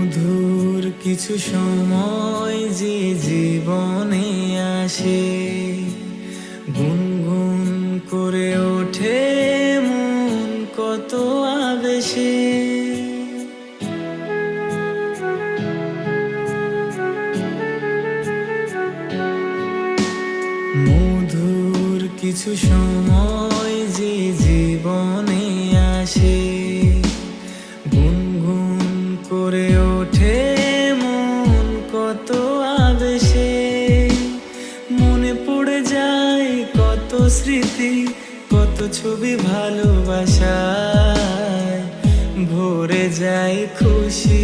মধুর কিছু সময় যে জীবনে আসে, গুনগুন করে ওঠে মন কত আবেশে। মধুর কিছু সময় যে জীবনে আসে, গুনগুন করে ওঠে মন কত আবেশে। মনে পড়ে যায় কত স্মৃতি, কত ছবি ভালোবাসায়, ভরে যায় খুশি